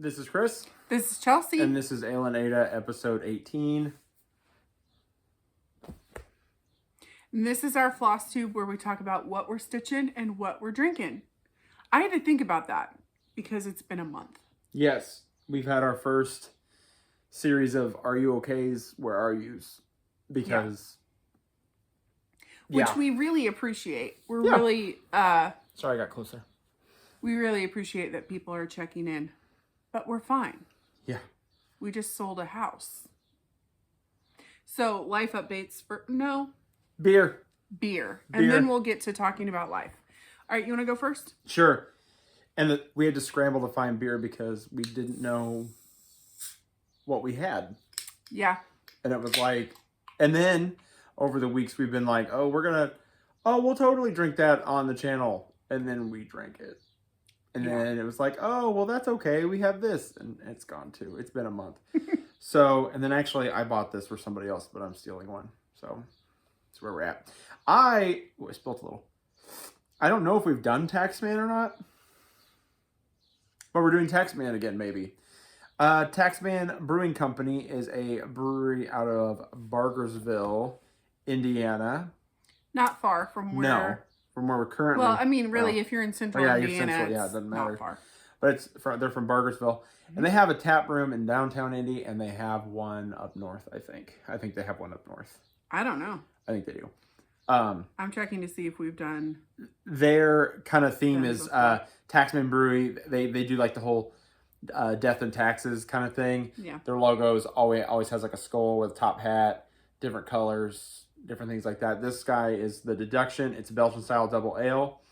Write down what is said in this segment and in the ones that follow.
This is Chris. This is Chelsea. And this is aleandaida, episode 18. And this is our Flosstube where we talk about what we're stitching and what we're drinking. I had to think about that because it's been a month. Yes, we've had our first series of Are You OKs? Where Are Yous? Because... Which we really appreciate. We're really... Sorry, I got closer. We really appreciate that people are checking in. But we're fine. Yeah. We just sold a house. So, life updates for... No. Beer. And then we'll get to talking about life. All right, you want to go first? Sure. And we had to scramble to find beer because we didn't know what we had. Yeah. And it was like... And then, over the weeks, we've been like, we'll totally drink that on the channel. And then we drank it. And then it was like, oh, well, that's okay. We have this. And it's gone too. It's been a month. So, and then actually I bought this for somebody else, but I'm stealing one. So that's where we're at. I spilled a little. I don't know if we've done Taxman or not. But we're doing Taxman again, maybe. Taxman Brewing Company is a brewery out of Bargersville, Indiana. Not far from where... No. From where we're currently... Well, I mean, really, if you're in central Indiana, it doesn't matter. Not far. But they're from Bargersville. And they have a tap room in downtown Indy, and they have one up north, I think. I think they have one up north. I don't know. I think they do. I'm checking to see if we've done... Their kind of theme is Taxman Brewery. They do like the whole death and taxes kind of thing. Yeah. Their logo is always has like a skull with a top hat, different colors, different things like that. This guy is the Deduction. It's a Belgian style double ale,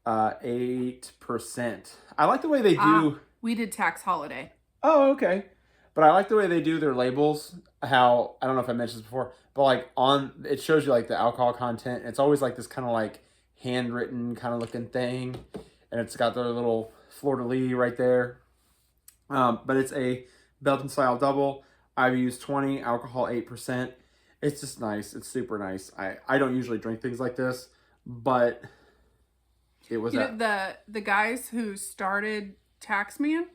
8%. I like the way they do. We did Tax Holiday. Oh, okay. But I like the way they do their labels. How, I don't know if I mentioned this before, but like it shows you like the alcohol content. It's always like this kind of like handwritten kind of looking thing, and it's got their little fleur-de-lis right there. But it's a Belgian style double. IBU's 20, alcohol 8%. It's just nice. It's super nice. I don't usually drink things like this, but it was the guys who started Taxman,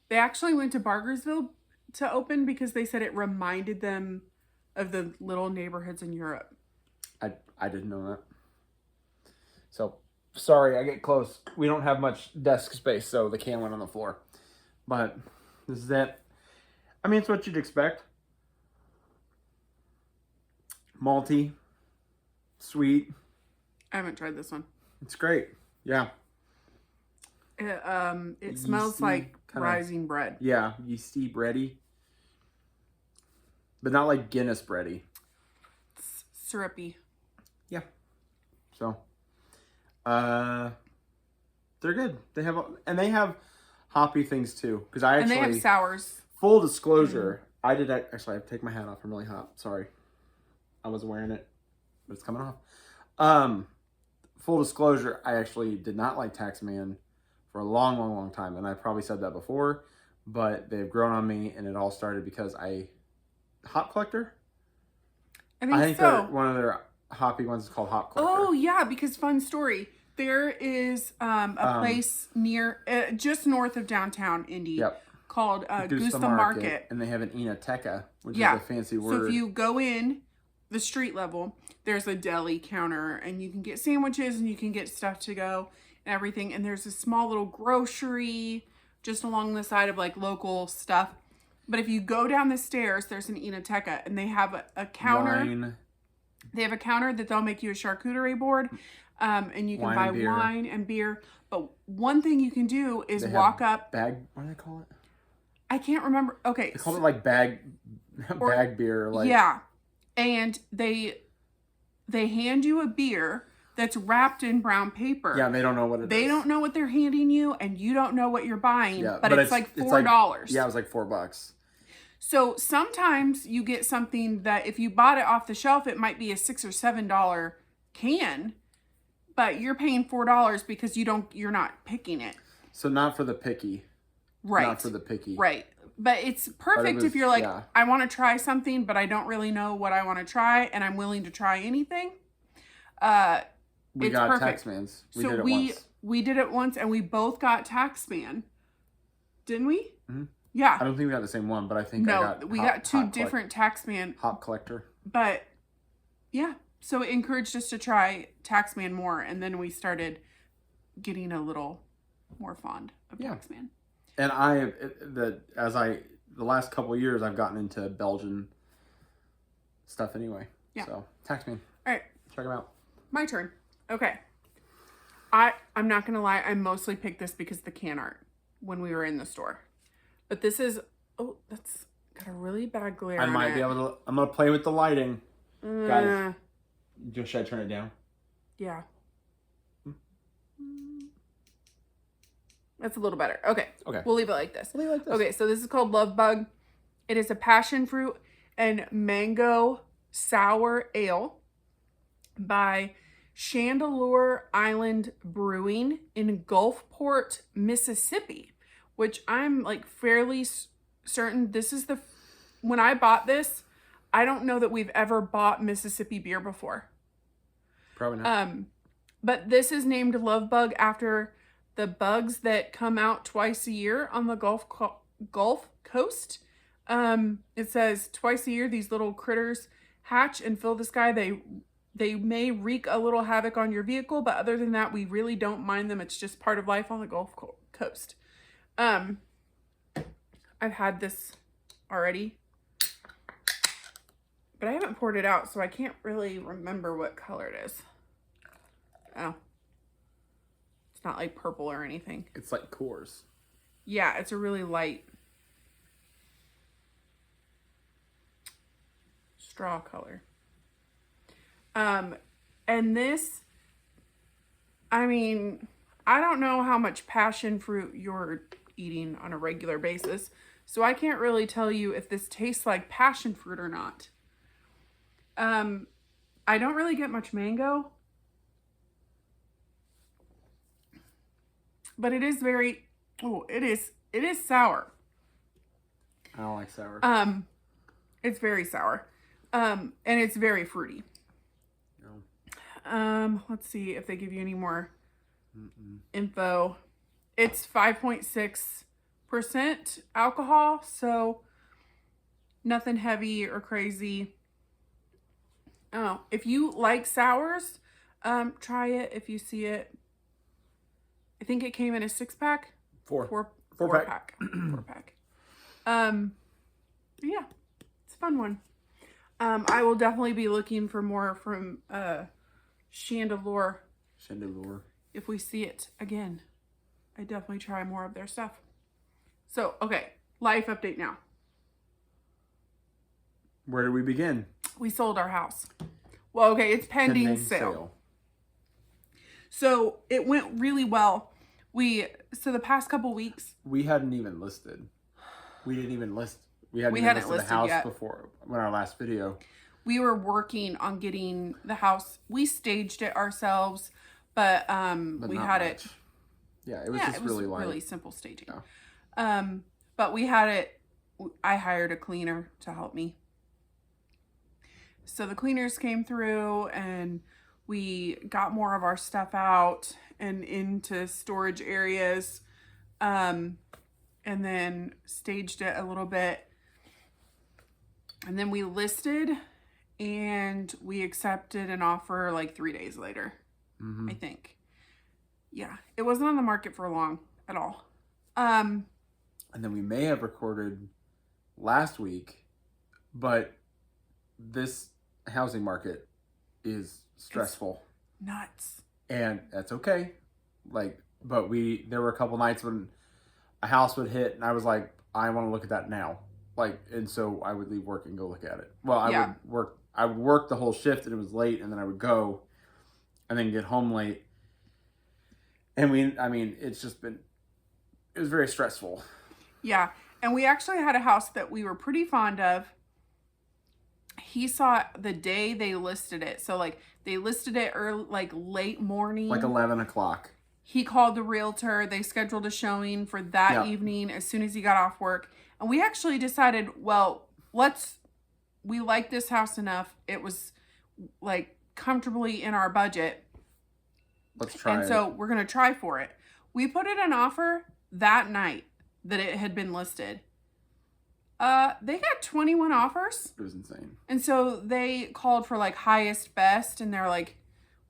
they actually went to Bargersville to open because they said it reminded them of the little neighborhoods in Europe. I didn't know that. So, sorry, I get close. We don't have much desk space, so the can went on the floor. But this is it. I mean, it's what you'd expect. Malty, sweet. I haven't tried this one. It's great. Yeah. It smells like rising bread. Yeah, yeasty bready. But not like Guinness bready. It's syrupy. Yeah. So, they're good. They have hoppy things too. Because and they have sours. Full disclosure, I have to take my hat off. I'm really hot. Sorry. I wasn't wearing it, but it's coming off. Full disclosure, I actually did not like Taxman for a long, long, long time. And I probably said that before, but they've grown on me, and it all started because Hop Collector? I think so. One of their hoppy ones is called Hop Collector. Oh, yeah, because fun story. There is a place near, just north of downtown Indy called Gusta Market. And they have an Aleandaida, which is a fancy word. So if you go in the street level, there's a deli counter, and you can get sandwiches, and you can get stuff to go and everything. And there's a small little grocery just along the side of like local stuff. But if you go down the stairs, there's an Aleandaida, and they have a counter. Wine. They have a counter that they'll make you a charcuterie board, and you can buy wine and beer. But one thing you can do is walk up. What do they call it? I can't remember. Okay. They call it like bag beer. Like. Yeah. And they hand you a beer that's wrapped in brown paper. Yeah, and they don't know what it is. They don't know what they're handing you, and you don't know what you're buying. Yeah, but it's like $4. Yeah, it was like $4. So sometimes you get something that if you bought it off the shelf, it might be a $6 or $7 can, but you're paying $4 because you're not picking it. So not for the picky. Right. Not for the picky. Right. But it's perfect if you're like, I want to try something, but I don't really know what I want to try, and I'm willing to try anything. We got Taxman's. We did it once. We did it once, and we both got Taxman. Didn't we? Mm-hmm. Yeah. I don't think we got the same one, but I think we got two different Taxman. Hop collector. But yeah, so it encouraged us to try Taxman more, and then we started getting a little more fond of Taxman. And the last couple of years, I've gotten into Belgian stuff anyway. Yeah. So, Taxman. All right. Check them out. My turn. Okay. I'm not going to lie. I mostly picked this because of the can art when we were in the store. But this is, oh, that's got a really bad glare on it. I'm going to play with the lighting. Guys, should I turn it down? Yeah. That's a little better. Okay. We'll leave it like this. Okay, so this is called Love Bug. It is a passion fruit and mango sour ale by Chandeleur Island Brewing in Gulfport, Mississippi, which I'm like fairly certain this is when I bought this, I don't know that we've ever bought Mississippi beer before. Probably not. But this is named Love Bug after the bugs that come out twice a year on the Gulf Coast. It says twice a year these little critters hatch and fill the sky. They may wreak a little havoc on your vehicle, but other than that, we really don't mind them. It's just part of life on the Gulf Coast. I've had this already, but I haven't poured it out, so I can't really remember what color it is. Oh. It's not like purple or anything. It's like Coors. Yeah, it's a really light straw color. And this, I mean, I don't know how much passion fruit you're eating on a regular basis, so I can't really tell you if this tastes like passion fruit or not. I don't really get much mango, but it is very, it is sour. I don't like sour. It's very sour. And it's very fruity. Let's see if they give you any more info. It's 5.6% alcohol, so nothing heavy or crazy. Oh, if you like sours, try it if you see it. I think it came in a 6-pack. Four pack. 4-pack. Yeah, it's a fun one. I will definitely be looking for more from Chandeleur. If we see it again, I definitely try more of their stuff. So, okay, life update now. Where do we begin? We sold our house. Well, okay, it's pending sale. So it went really well. So the past couple weeks, we hadn't even listed. We didn't even list. We hadn't listed the house yet. Before when our last video. We were working on getting the house. We staged it ourselves, but we had much. Yeah, it was just really light. Really simple staging. Yeah. But we had it. I hired a cleaner to help me. So the cleaners came through and we got more of our stuff out and into storage areas, and then staged it a little bit. And then we listed and we accepted an offer like 3 days later, I think. Yeah, it wasn't on the market for long at all. And then we may have recorded last week, but this housing market is stressful. It's nuts. And that's okay. But there were a couple nights when a house would hit and I was like, I want to look at that now. And so I would leave work and go look at it. Well, I would work the whole shift and it was late, and then I would go and then get home late. And it was very stressful. Yeah. And we actually had a house that we were pretty fond of. He saw it the day they listed it. So they listed it early, late morning. 11 o'clock. He called the realtor. They scheduled a showing for that evening as soon as he got off work. And we actually decided, well, we like this house enough. It was comfortably in our budget. Let's try it. And so we're going to try for it. We put in an offer that night. that it had been listed. They got 21 offers. It was insane. And so they called for like highest best, and they're like,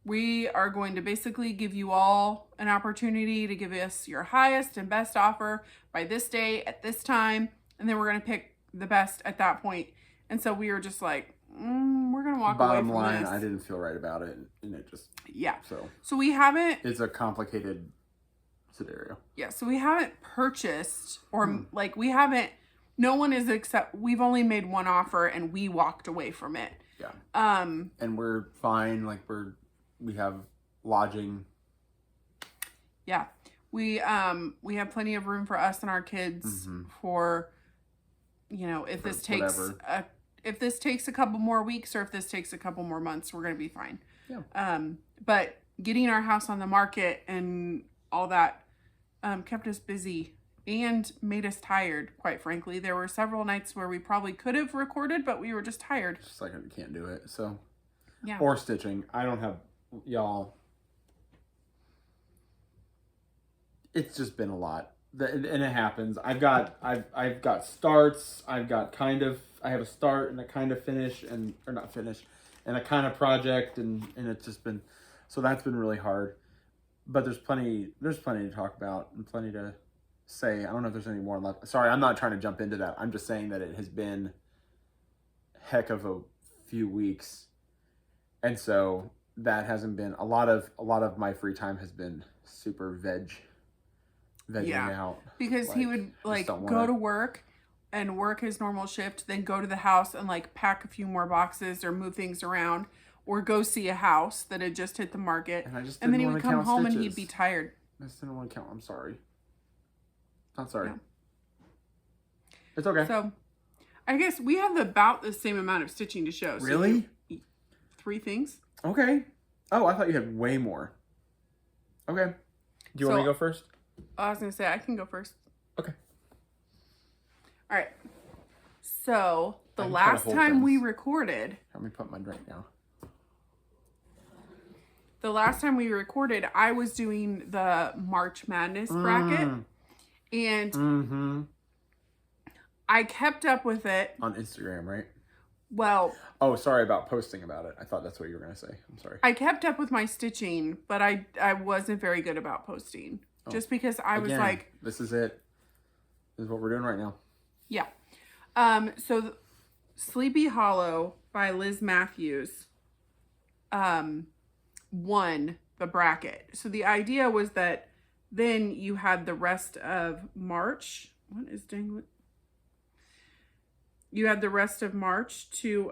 we are going to basically give you all an opportunity to give us your highest and best offer by this day at this time, and then we're going to pick the best at that point. And so we were just like, we're going to walk away from this. Bottom line, I didn't feel right about it, and it just... Yeah. So we haven't... It's a complicated scenario. Yeah, so we haven't purchased, or like we haven't... No one is we've only made one offer, and we walked away from it. Yeah. And we're fine. Like we have lodging. Yeah. We have plenty of room for us and our kids for, you know, if this takes a couple more weeks, or if this takes a couple more months, we're going to be fine. Yeah. But getting our house on the market and all that kept us busy and made us tired, quite frankly. There were several nights where we probably could have recorded, but we were just tired. Just like we can't do it. So yeah. Or stitching. I don't have y'all. It's just been a lot. And it happens. I've got starts. I have a start and a kind of finish and a kind of project, and it's just been, so that's been really hard. But there's plenty to talk about and plenty to say. I don't know if there's any more left. Sorry, I'm not trying to jump into that. I'm just saying that it has been heck of a few weeks. And so that hasn't been a lot of my free time has been super vegging out. Because he would like go to work and work his normal shift, then go to the house and like pack a few more boxes or move things around, or go see a house that had just hit the market. And then he would come home and he'd be tired. I just didn't want to count. I'm sorry. Not sorry. Yeah. It's okay. So I guess we have about the same amount of stitching to show. Really? So 3 things. Okay. Oh, I thought you had way more. Okay. Do you want me to go first? I was going to say, I can go first. Okay. All right. So the last time we recorded... Let me put my drink down. The last time we recorded, I was doing the March Madness bracket. And I kept up with it. On Instagram, right? Well... Oh, sorry about posting about it. I thought that's what you were going to say. I'm sorry. I kept up with my stitching, but I wasn't very good about posting. Oh. Just because I was like... This is it. This is what we're doing right now. Yeah. So Sleepy Hollow by Liz Matthews won the bracket. So the idea was that then you had the rest of March. What is dangling? You had the rest of March to,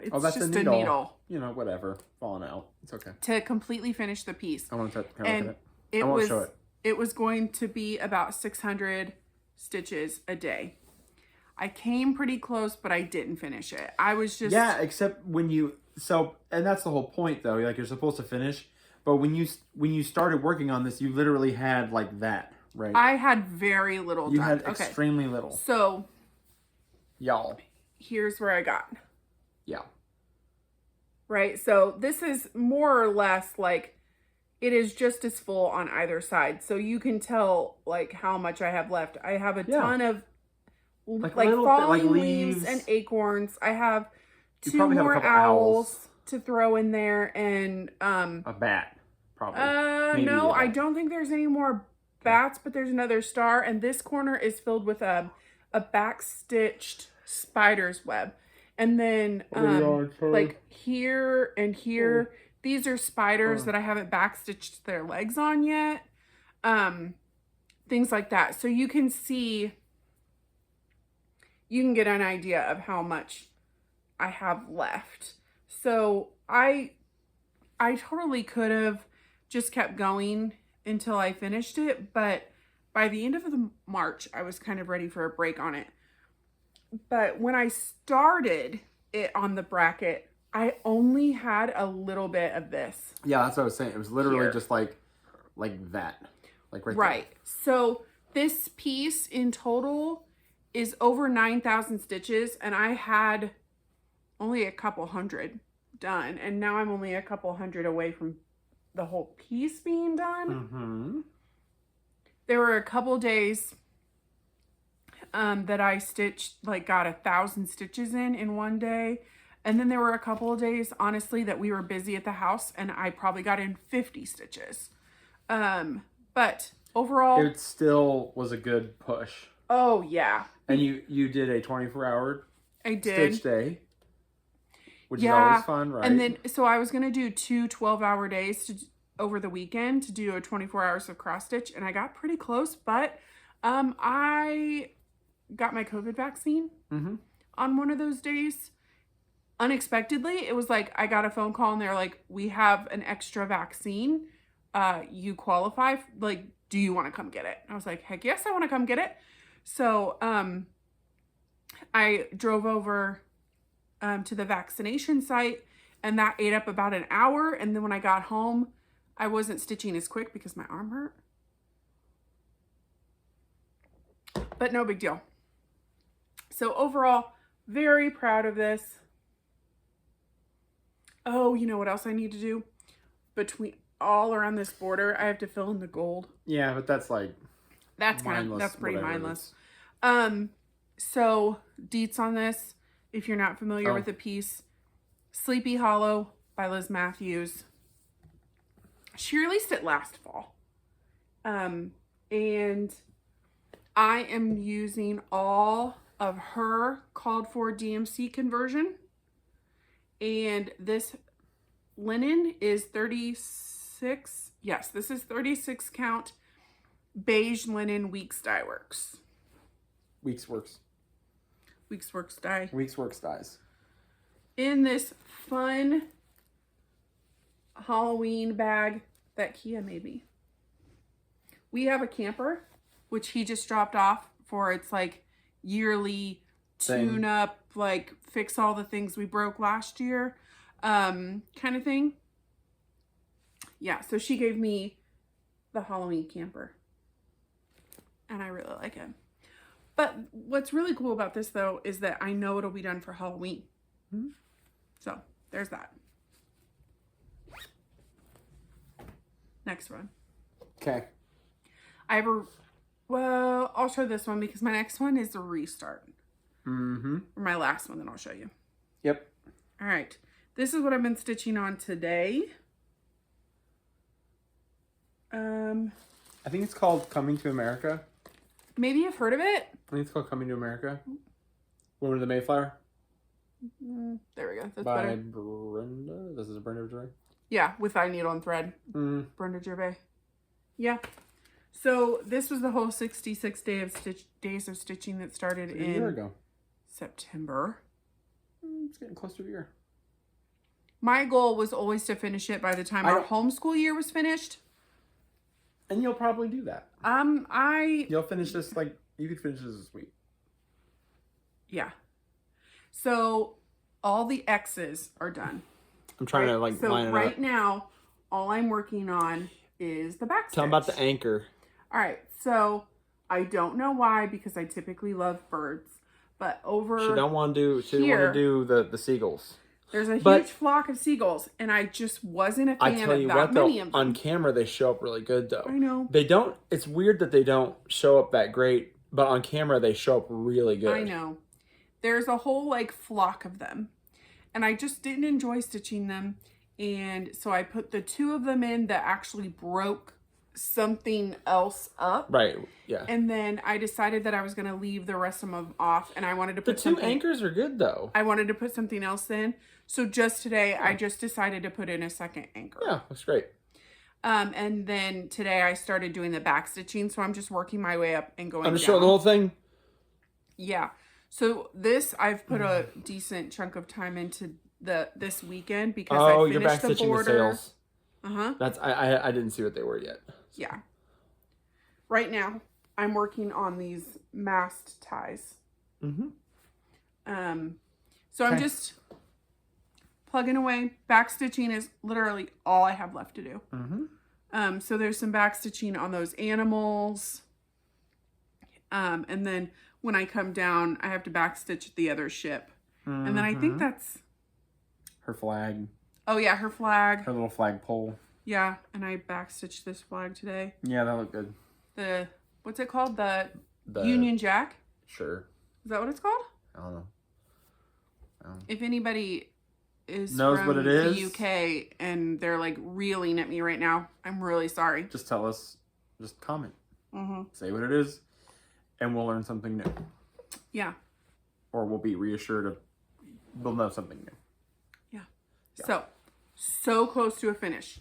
it's that's just a needle. A needle. You know, whatever. Falling out. It's okay. To completely finish the piece. I want to look at it. I won't show it. It was going to be about 600 stitches a day. I came pretty close, but I didn't finish it. I was just... Yeah, except when you... So, and that's the whole point, though. Like, you're supposed to finish. But when you started working on this, you literally had, like, that, right? I had very little time. You had extremely little. So... Y'all. Here's where I got. Yeah. Right? So, this is more or less, like, it is just as full on either side. So, you can tell, like, how much I have left. I have a ton of... Like falling leaves and acorns. I have 2 more owls to throw in there, and a bat, probably. No, I don't think there's any more bats, but there's another star, and this corner is filled with a back-stitched spider's web. And then like here and here, these are spiders that I haven't back-stitched their legs on yet. Things like that. So you can see, you can get an idea of how much I have left. So I totally could have just kept going until I finished it, but by the end of the March, I was kind of ready for a break on it. But when I started it on the bracket, I only had a little bit of this. Yeah, that's what I was saying. It was literally just like that. Like right there. So this piece in total is over 9,000 stitches, and I had only a couple hundred done, and now I'm only a couple hundred away from the whole piece being done. Mm-hmm. There were a couple days that I stitched, like got 1,000 stitches in one day. And then there were a couple of days, honestly, that we were busy at the house and I probably got in 50 stitches. But overall, It still was a good push. oh yeah. And you did a 24-hour I did. stitch day, which is always fun, right? And then, so I was going to do 2 12-hour days over the weekend to do a 24 hours of cross stitch. And I got pretty close, but I got my COVID vaccine on one of those days. Unexpectedly, it was like I got a phone call and they're like, we have an extra vaccine. You qualify. Like, do you want to come get it? I was like, heck yes, I want to come get it. So I drove over to the vaccination site, and that ate up about an hour. And then when I got home, I wasn't stitching as quick because my arm hurt. But no big deal. So overall, very proud of this. Oh, you know what else I need to do? Between all around this border, I have to fill in the gold. Yeah, but that's like that's pretty mindless. So deets on this, if you're not familiar with the piece, Sleepy Hollow by Liz Matthews. She released it last fall. And I am using all of her called for DMC conversion. And this linen is 36. Yes, this is 36 count beige linen Weeks Dye Works. Weeks Works Dye. Weeks Works Dyes. In this fun Halloween bag that Kia made me. We have a camper, which he just dropped off for its like yearly tune up, like fix all the things we broke last year, kind of thing. Yeah, so she gave me the Halloween camper. And I really like it. But what's really cool about this, though, is that I know it'll be done for Halloween. So, there's that. Next one. Okay. Well, I'll show this one because my next one is the restart. Mm-hmm. Or my last one, then I'll show you. Yep. All right. This is what I've been stitching on today. I think it's called Coming to America. Maybe you've heard of it. I think it's called Coming to America. Woman of the Mayflower. There we go. That's by better. Brenda. This is Brenda Gervais. Yeah, with eye needle and thread. Brenda Gervais. Yeah. So this was the whole 66 days of stitching that started in a year ago. September. It's getting close to a year. My goal was always to finish it by the time our homeschool year was finished. And you'll probably do that. You'll finish this, like, you could finish this week. Yeah. So, all the X's are done. I'm trying to, like, line it up. So, right now, all I'm working on is the back stitch. Tell them about the anchor. All right. So, I don't know why, because I typically love birds. But over She don't want to do the seagulls. There's a huge flock of seagulls, and I just wasn't a fan of that many of them. On camera they show up really good though. I know. They don't. It's weird that they don't show up that great, but on camera they show up really good. I know. There's a whole like flock of them, and I just didn't enjoy stitching them, and so I put the 2 of them in that actually broke something else up. Right. Yeah. And then I decided that I was going to leave the rest of them off, and I wanted to put the 2 anchors are good though. I wanted to put something else in. So just today, I just decided to put in a second anchor. Yeah, that's great. And then today I started doing the back stitching, so I'm just working my way up and going down. I'm just showing the whole thing. Yeah. So this I've put a decent chunk of time into this weekend because I finished you're back the stitching border. the sails. That's I didn't see what they were yet. Yeah. Right now I'm working on these mast ties. So I'm just plugging away. Back stitching is literally all I have left to do. So there's some back stitching on those animals. And then when I come down, I have to back stitch the other ship. And then I think that's her flag. Oh yeah, her flag. Her little flag pole. Yeah, and I back stitched this flag today. Yeah, that looked good. The what's it called? The Union Jack. Sure. Is that what it's called? I don't know. If anybody knows from what it is, the UK and they're like reeling at me right now, I'm really sorry. Just tell us. Just comment. Mm-hmm. Say what it is, and we'll learn something new. Yeah. Or we'll be reassured of we'll know something new. Yeah. So close to a finish.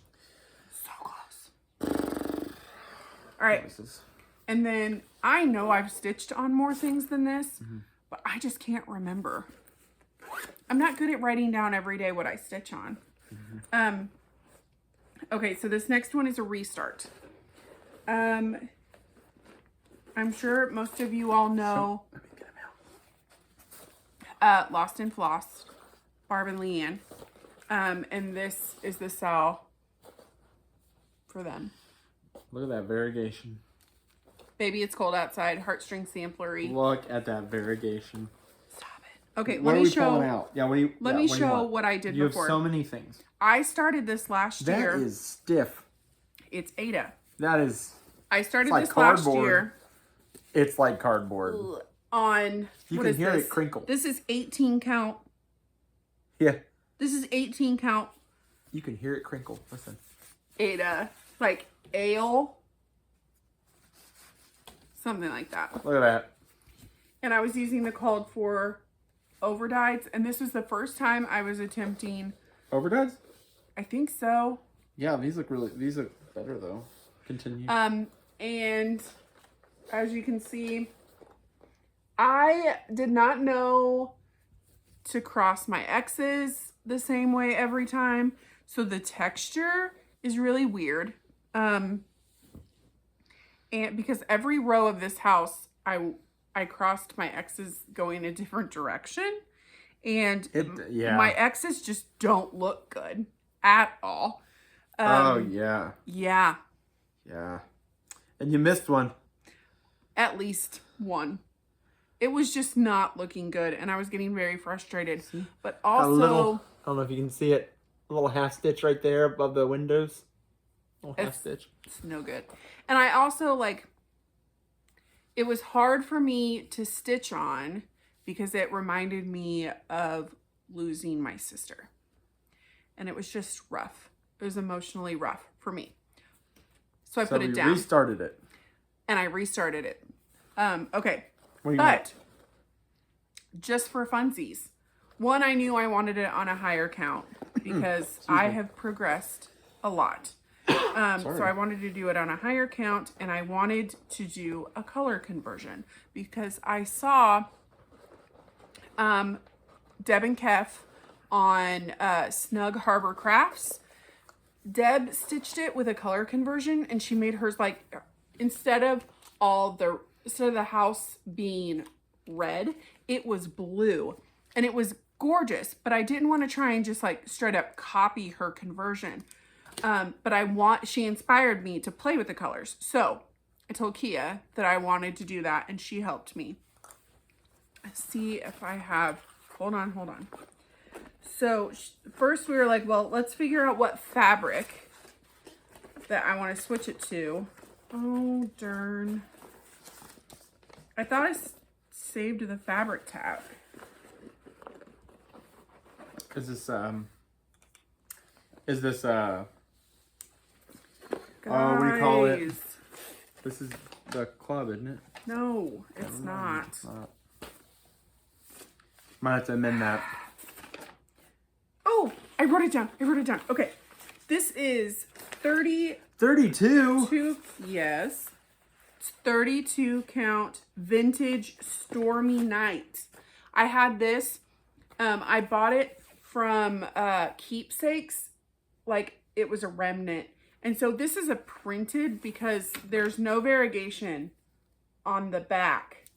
So close. All right. And then I know I've stitched on more things than this, but I just can't remember. I'm not good at writing down every day what I stitch on. Okay, so this next one is a restart. I'm sure most of you all know Lost and Floss, Barb and Leanne. And this is the cell for them. Look at that variegation. Baby, it's cold outside. Heartstring samplery. Look at that variegation. Stop it. Okay, what let are me we show. pulling out? Yeah, Let me show what I did you before. have so many things. I started this last year. That is stiff. It's Ada. That is. I started like this cardboard. last year. It's like cardboard. On. You what can is hear this? it crinkle. This is 18 count. Yeah. This is 18 count. You can hear it crinkle. Listen. Ada. Like ale. Something like that. Look at that. And I was using the called for overdyes. And this was the first time I was attempting. Overdyes? I think so. Yeah, these look better though. Continue. And as you can see, I did not know to cross my X's the same way every time. So the texture is really weird. And because every row of this house, I crossed my X's going a different direction. And my X's just don't look good at all. Oh, yeah. Yeah. Yeah. And you missed one. At least one. It was just not looking good, and I was getting very frustrated. But also, I don't know if you can see it, a little half stitch right there above the windows. A little half stitch. It's no good. And I also, it was hard for me to stitch on because it reminded me of losing my sister. And it was just rough. It was emotionally rough for me. So I put it down. Restarted it. And I restarted it. Okay. But just for funsies. One, I knew I wanted it on a higher count because I have progressed a lot. So I wanted to do it on a higher count, and I wanted to do a color conversion because I saw Deb and Kef on Snug Harbor Crafts. Deb stitched it with a color conversion, and she made hers instead of the house being red, it was blue, and it was gorgeous. But I didn't want to try and just straight up copy her conversion. But she inspired me to play with the colors. So I told Kia that I wanted to do that, and she helped me. Let's see if I have, hold on. So first we were like, well, let's figure out what fabric that I want to switch it to. Oh, darn. I thought I saved the fabric tab. Is this, Guys, what do you call it? This is the club, isn't it? No, it's not. It's not. Might have to amend that. Oh, I wrote it down. Okay. This is 32. 32? Yes. It's 32 count vintage Stormy Night. I had this. I bought it from Keepsakes. It was a remnant. And so this is a printed because there's no variegation on the back.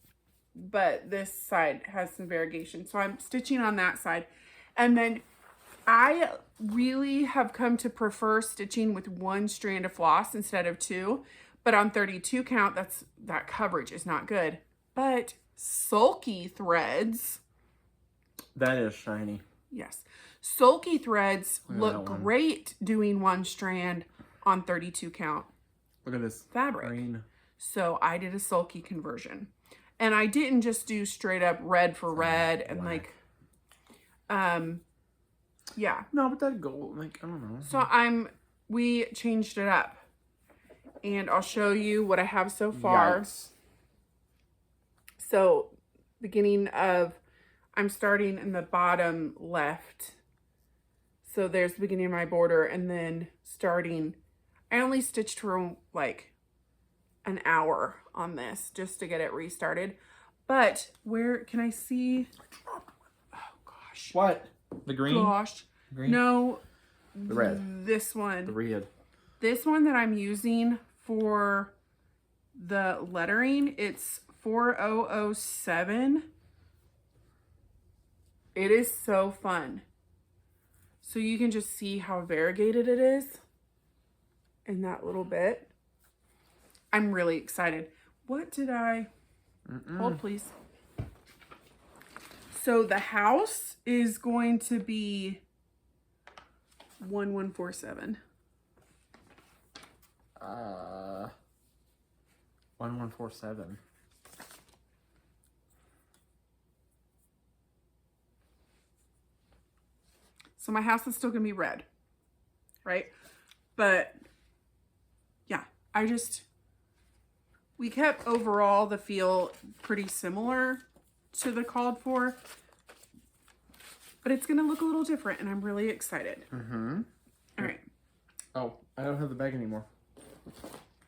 But this side has some variegation. So I'm stitching on that side. And then I really have come to prefer stitching with one strand of floss instead of two. But on 32 count, that coverage is not good. But sulky threads. That is shiny. Yes. Sulky threads look great doing one strand on 32 count. Look at this fabric. green. So I did a sulky conversion. And I didn't just do straight up red for red and like, yeah. No, but that gold, like, I don't know. So we changed it up. And I'll show you what I have so far. Yikes. So, I'm starting in the bottom left. So there's the beginning of my border, and then I only stitched for like an hour on this just to get it restarted. But where can I see? Oh gosh. What? The green? Gosh. Green? No. The red. This one. The red. This one that I'm using for the lettering, it's 4007. It is so fun. So you can just see how variegated it is in that little bit. I'm really excited. What did I... Hold, please. So the house is going to be 1147. 1147. So my house is still gonna be red, right? But yeah, we kept overall the feel pretty similar to the called for, but it's gonna look a little different, and I'm really excited. Mm-hmm. All right. Oh, I don't have the bag anymore.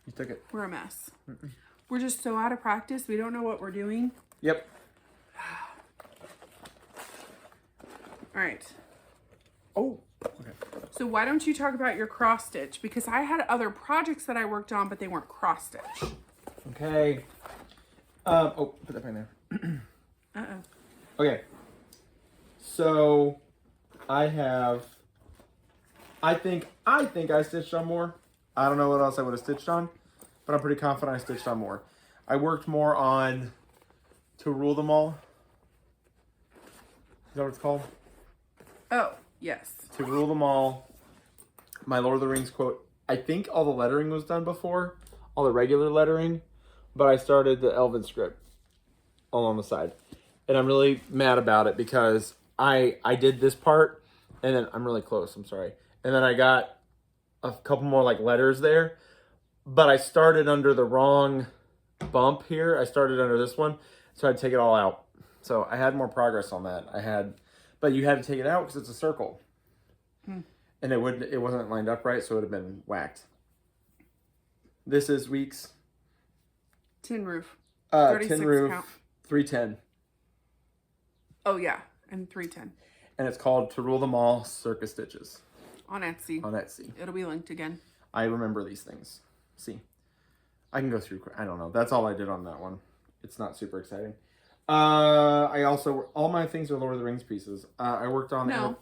You took it. We're a mess. We're just so out of practice. We don't know what we're doing. Yep. All right. Oh, okay. So why don't you talk about your cross stitch? Because I had other projects that I worked on, but they weren't cross stitch. Okay. Oh, put that back there. Uh-oh. Okay. So, I think I stitched on more. I don't know what else I would have stitched on, but I'm pretty confident I stitched on more. I worked more on To Rule Them All. Is that what it's called? Oh, yes. To Rule Them All. My Lord of the Rings quote. I think all the lettering was done before, all the regular lettering, but I started the Elven script all on the side. And I'm really mad about it because I did this part, and then I'm really close, I'm sorry. And then I got a couple more like letters there, but I started under the wrong bump here. I started under this one, so I had to take it all out. So I had more progress on that. But you had to take it out because it's a circle. And it wasn't lined up right, so it would have been whacked. This is Weeks. Tin roof. Tin roof, count. 310. Oh, yeah. And 310. And it's called To Rule Them All Circus Stitches. On Etsy. On Etsy. It'll be linked again. I remember these things. See. I can go through, I don't know. That's all I did on that one. It's not super exciting. I also, all my things are Lord of the Rings pieces. I worked on... No.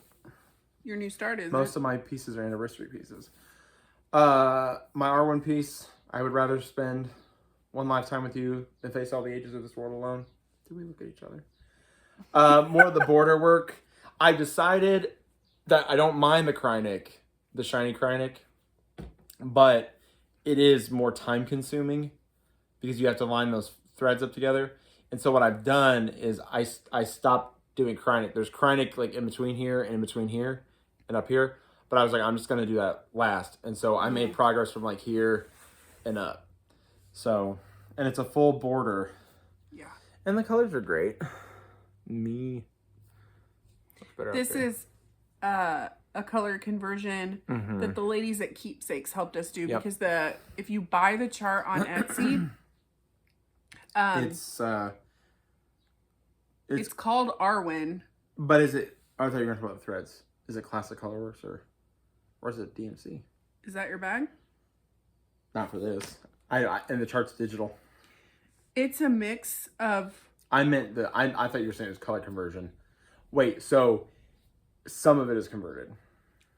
Your new start is Most of my pieces are anniversary pieces. My R1 piece, I would rather spend one lifetime with you than face all the ages of this world alone. Do we look at each other? More of the border work. I decided that I don't mind the Krynic, the shiny Krynic, but it is more time consuming because you have to line those threads up together. And so what I've done is I stopped doing Krynic. There's Krynic like in between here and in between here and up here. But I was like, I'm just going to do that last. And so I made progress from like here and up. So, and it's a full border. Yeah. And the colors are great. Me. This is a color conversion that the ladies at Keepsakes helped us do because if you buy the chart on Etsy, it's called Arwen. But is it? I thought you were going to talk about the threads. Is it Classic Colorworks or is it DMC? Is that your bag? Not for this. And the chart's digital. It's a mix of. I thought you were saying it was color conversion. Wait, so some of it is converted.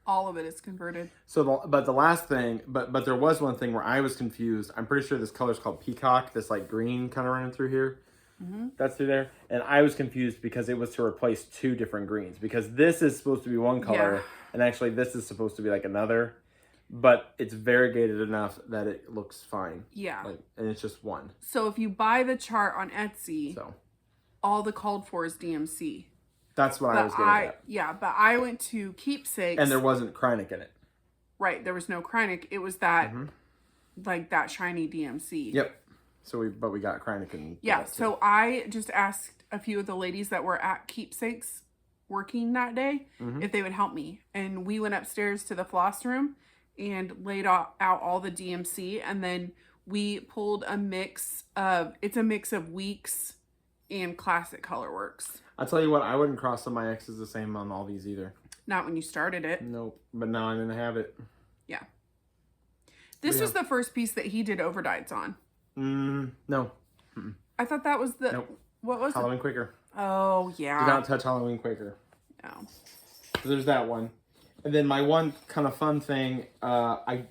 All of it is converted. So, but the last thing, but there was one thing where I was confused. I'm pretty sure this color is called Peacock. This like green kind of running through here. That's through there. And I was confused because it was to replace two different greens. Because this is supposed to be one color. Yeah. And actually this is supposed to be like another. but it's variegated enough that it looks fine. Yeah. Like, and it's just one. So if you buy the chart on Etsy, So all the called for is DMC. that's what I was getting at. Yeah, but I went to Keepsakes. And there wasn't Kreinik in it. Right, there was no Kreinik. It was that, like that shiny DMC. Yep. So we got Kreinik and yeah. So I just asked a few of the ladies that were at Keepsakes working that day if they would help me, and we went upstairs to the floss room and laid out all the DMC, and then we pulled a mix of Weeks and Classic Colorworks. I'll tell you what, I wouldn't cross on my X's the same on all these either. Not when you started it. Nope. But now I'm gonna have it. Yeah. This was the first piece that he did overdyes on. No. I thought that was the... Nope. What was Halloween Quaker. Oh, yeah. Do not touch Halloween Quaker. No. So there's that one. And then my one kind of fun thing, I'm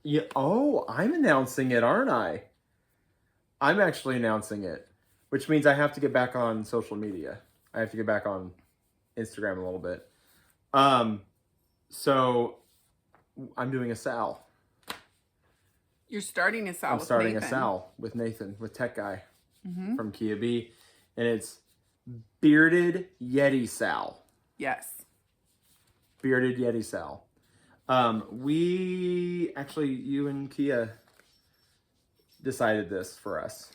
announcing it, aren't I? I'm actually announcing it, which means I have to get back on social media. I have to get back on Instagram a little bit. So I'm doing a Sal. You're starting a Sal I'm starting a Sal with Nathan, with Tech Guy from Kia B. And it's Bearded Yeti Sal. Yes. Bearded Yeti Sal. You and Kia decided this for us.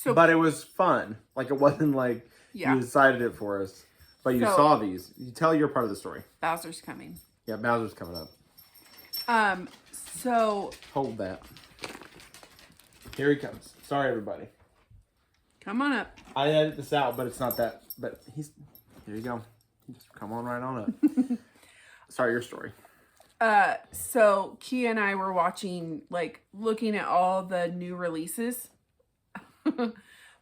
But it was fun. Like, it wasn't like you decided it for us. But you saw these. You tell your part of the story. Bowser's coming. Yeah, Bowser's coming up. So... Hold that. Here he comes. Sorry, everybody. Come on up. I edit this out, but it's not that. But here you go. Just come on right on up. Sorry, your story. So Kia and I were looking at all the new releases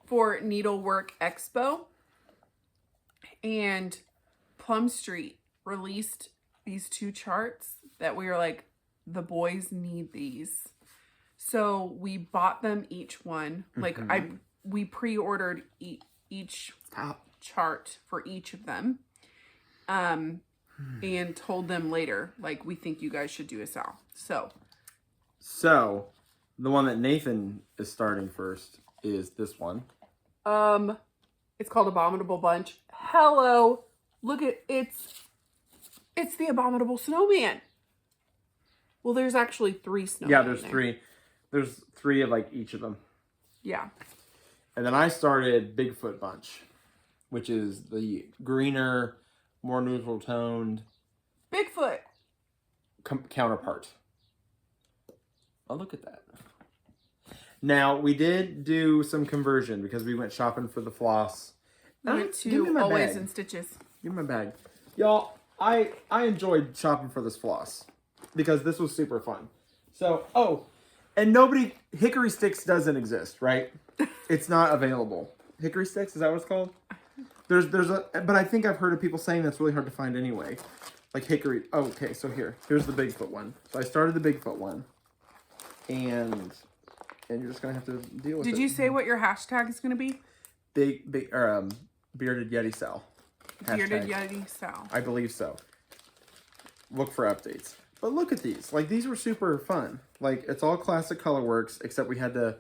for Needlework Expo, and Plum Street released these 2 charts that we were like, the boys need these. So we bought them each one. We pre-ordered each chart for each of them. And told them later, like, we think you guys should do a Sal. So the one that Nathan is starting first is this one. It's called Abominable Bunch. Hello. Look at it's the Abominable Snowman. Well, there's actually 3 snowmen. Yeah, there's 3. There's 3 of like each of them. Yeah. And then I started Bigfoot Bunch, which is the greener, more neutral toned Bigfoot counterpart. Oh, look at that. Now, we did do some conversion because we went shopping for the floss. We went to Always in Stitches. Give me my bag. Y'all, I enjoyed shopping for this floss because this was super fun. So, and Hickory Sticks doesn't exist, right? It's not available. Hickory Sticks, is that what it's called? But I think I've heard of people saying that's really hard to find anyway. Like hickory. Oh, okay, so here's the Bigfoot one. So I started the Bigfoot one, and you're just gonna have to deal with it. Did you say what your hashtag is gonna be? Bearded Yeti Sal. Bearded Yeti Sal. I believe so. Look for updates. But look at these. Like, these were super fun. Like, it's all classic Colorworks, except we had to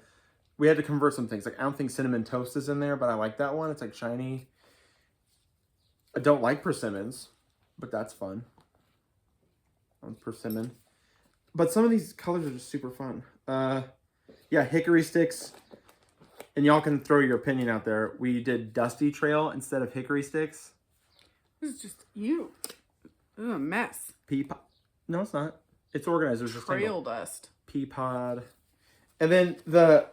convert some things. Like, I don't think Cinnamon Toast is in there, but I like that one. It's like shiny. I don't like persimmons, but that's fun. Persimmon. But some of these colors are just super fun. Yeah, Hickory Sticks. And y'all can throw your opinion out there. We did Dusty Trail instead of Hickory Sticks. This is just you. Ooh, a mess. No, it's not. It's organized. There's just trail dust. Pea pod. And then I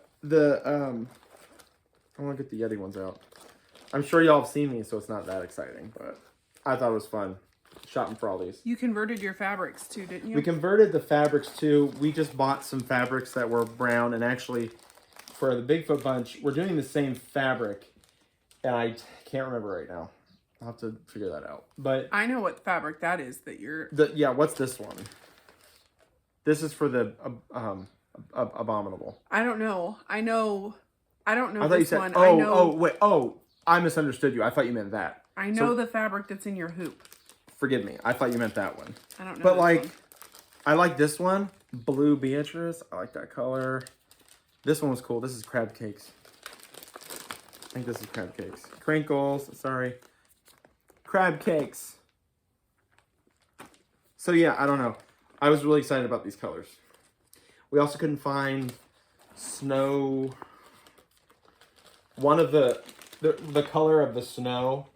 want to get the Yeti ones out. I'm sure y'all have seen these, so it's not that exciting, but I thought it was fun shopping for all these. You converted your fabrics too, didn't you? We converted the fabrics too. We just bought some fabrics that were brown, and actually for the Bigfoot Bunch, we're doing the same fabric, and I can't remember right now. I'll have to figure that out. But I know what fabric that is that you're... Yeah, what's this one? This is for the Abominable. I don't know. I don't know I thought you said, one. I misunderstood you. I thought you meant that. I know the fabric that's in your hoop. Forgive me. I thought you meant that one. I don't know. But like, one. I like this one. Blue Beatrice. I like that color. This one was cool. This is crab cakes. I think this is crab cakes. Crinkles. Sorry. Crab cakes. So yeah, I don't know. I was really excited about these colors. We also couldn't find snow. One of the color of the snow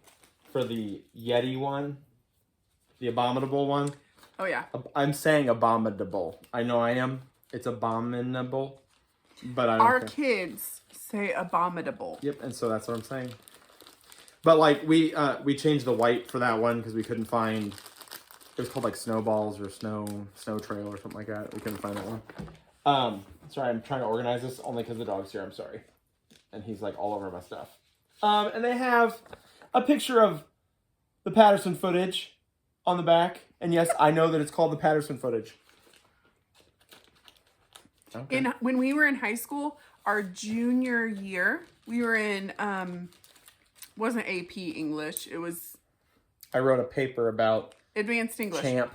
for the Yeti one, the abominable one. Oh yeah. I'm saying abominable. I know I am. It's abominable, but I don't Our care. kids say abominable. Yep, and so that's what I'm saying. But like we changed the white for that one because we couldn't find. It was called like snowballs or snow trail or something like that. We couldn't find that one. Sorry, I'm trying to organize this only because the dog's here. I'm sorry, and he's like all over my stuff. And they have a picture of the Patterson footage on the back, and yes, I know that it's called the Patterson footage. Okay. When we were in high school, our junior year, we were in wasn't AP English. It was I wrote a paper about advanced English. Champ.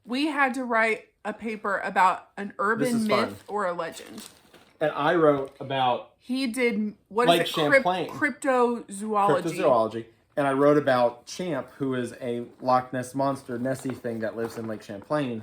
We had to write a paper about an urban myth fun. or a legend. And I wrote about He did what Lake is it? Champlain. Cryptozoology. Cryptozoology. And I wrote about Champ, who is a Loch Ness monster, Nessie thing that lives in Lake Champlain,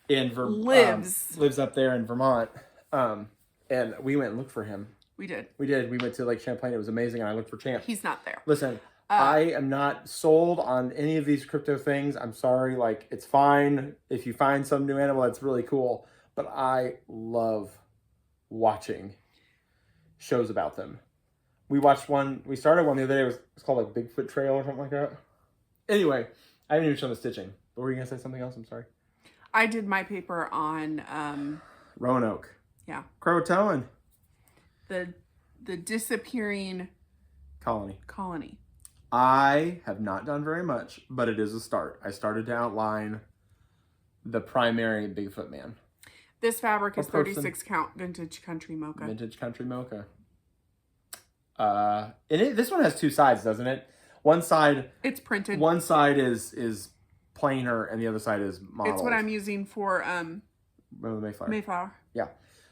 lives up there in Vermont. And we went and looked for him. We did. We went to Lake Champlain. It was amazing. And I looked for Champ. He's not there. Listen, I am not sold on any of these crypto things. I'm sorry. Like, it's fine if you find some new animal that's really cool. But I love watching shows about them. We watched one. We started one the other day. It was called like Bigfoot Trail or something like that. Anyway, I haven't even shown the stitching. But were you gonna say something else? I'm sorry. I did my paper on Roanoke. Yeah. Croatoan. The disappearing colony. I have not done very much, but it is a start. I started to outline the primary Bigfoot man. This fabric is 36 count vintage country mocha. Vintage country mocha. This one has two sides, doesn't it? One side, it's printed. One side is plainer, and the other side is modeled. It's what I'm using for Mayflower. Mayflower. Yeah.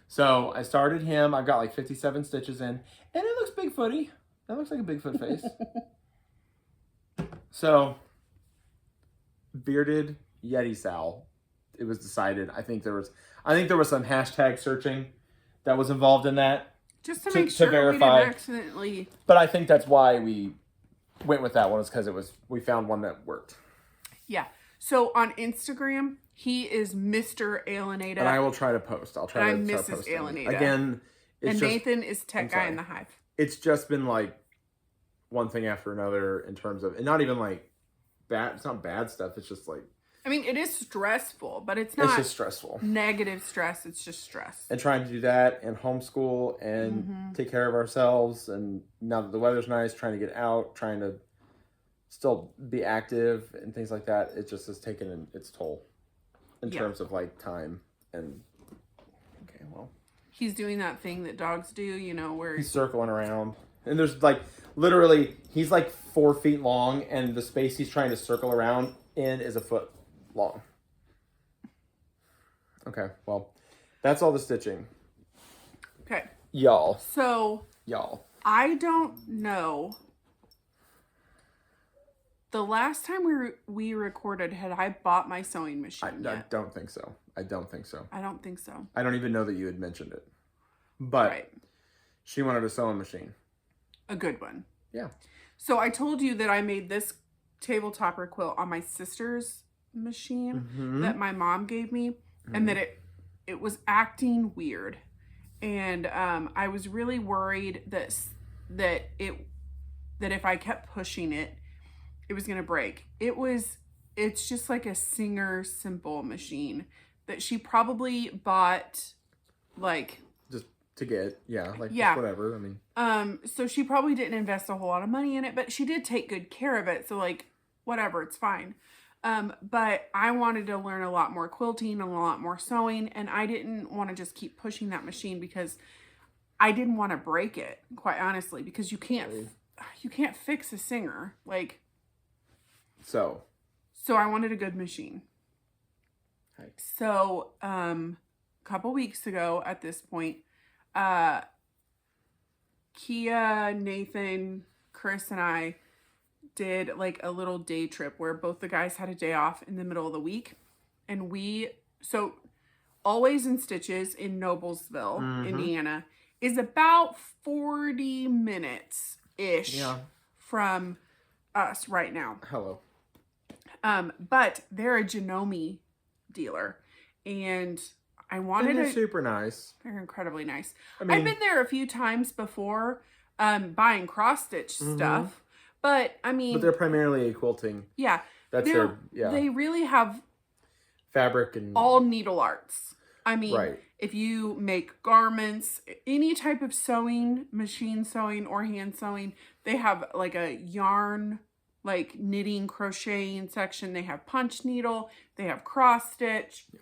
So I started him. I've got like 57 stitches in, and it looks Bigfooty. That looks like a Bigfoot face. So, bearded Yeti Sal. It was decided. I think there was some hashtag searching that was involved in that. Just to make sure verify. We didn't accidentally. But I think that's why we went with that one, is because we found one that worked. Yeah. So on Instagram, he is Mr. Aleandaida. And I will try to post. I'll try to start Mrs. posting. Aleandaida. Again, and Nathan is tech guy in the hive. It's just been like one thing after another in terms of, and not even like bad. It's not bad stuff. It's just like. I mean, it is stressful, but it's not. It's just stressful. Negative stress. It's just stress. And trying to do that and homeschool and take care of ourselves. And now that the weather's nice, trying to get out, trying to still be active and things like that. It just has taken its toll in terms of like time. And okay, well. He's doing that thing that dogs do, where he's circling around. And there's like, literally, he's like 4 feet long, and the space he's trying to circle around in is a foot long. Okay, well, that's all the stitching. Okay. Y'all. I don't know. The last time we recorded, had I bought my sewing machine yet? I don't think so. I don't think so. I don't think so. I don't even know that you had mentioned it. But she wanted a sewing machine. A good one. Yeah. So I told you that I made this tabletopper quilt on my sister's machine that my mom gave me, and that it was acting weird, and I was really worried that if I kept pushing it, it was gonna break. It's just like a Singer Simple machine that she probably bought like just to get just whatever. I mean, so she probably didn't invest a whole lot of money in it, but she did take good care of it, so like whatever, it's fine. But I wanted to learn a lot more quilting and a lot more sewing, and I didn't want to just keep pushing that machine because I didn't want to break it, quite honestly, because you can't fix a Singer, like. So I wanted a good machine. Hi. So, a couple weeks ago at this point, Kia, Nathan, Chris, and I did like a little day trip where both the guys had a day off in the middle of the week. And so Always in Stitches in Noblesville, Indiana, is about 40 minutes-ish from us right now. Hello. But they're a Janome dealer. And I wanted and they're super nice. They're incredibly nice. I mean, I've been there a few times before buying cross-stitch stuff. But, I mean... But they're primarily a quilting. Yeah. That's They really have... fabric and... all needle arts. I mean, right. If you make garments, any type of sewing, machine sewing or hand sewing, they have like a yarn, like knitting, crocheting section. They have punch needle. They have cross stitch. Yeah.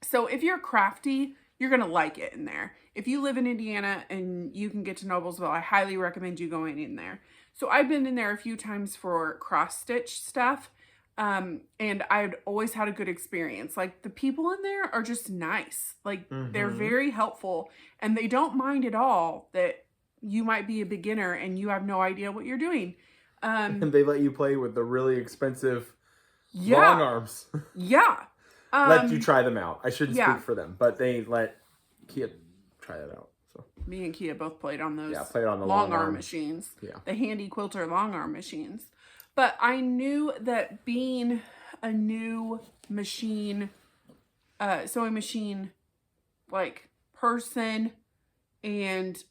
So if you're crafty, you're going to like it in there. If you live in Indiana and you can get to Noblesville, I highly recommend you going in there. So I've been in there a few times for cross stitch stuff. And I'd always had a good experience. Like, the people in there are just nice. Like, they're very helpful, and they don't mind at all that you might be a beginner and you have no idea what you're doing. And they let you play with the really expensive long arms. Yeah. Let you try them out. I shouldn't speak for them, but they let Kia try that out. So me and Kia both played on those played on the long arm machines. Yeah. The handy quilter long arm machines. But I knew that being a new machine, sewing machine, like, person, and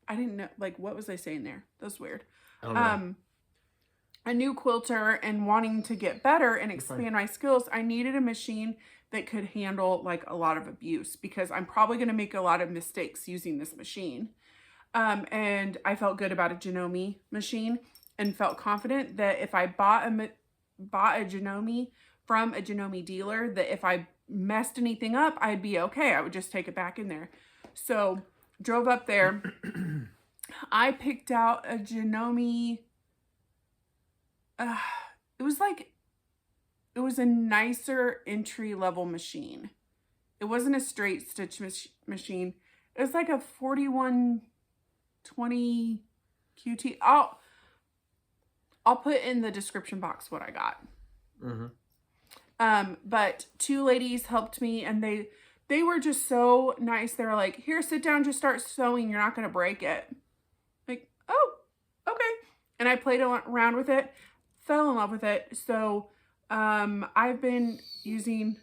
I didn't know, like, what was I saying there? That's weird. I don't know. A new quilter and wanting to get better and expand my skills, I needed a machine that could handle, like, a lot of abuse, because I'm probably going to make a lot of mistakes using this machine. And I felt good about a Janome machine. And felt confident that if I bought a Janome from a Janome dealer, that if I messed anything up, I'd be okay. I would just take it back in there. So, drove up there. I picked out a Janome. It was a nicer entry-level machine. It wasn't a straight stitch machine. It was like a 4120 QT. I'll put in the description box what I got. But two ladies helped me, and they were just so nice. They were like, here, sit down, just start sewing. You're not going to break it. Like, oh, okay. And I played around with it, fell in love with it. So I've been using...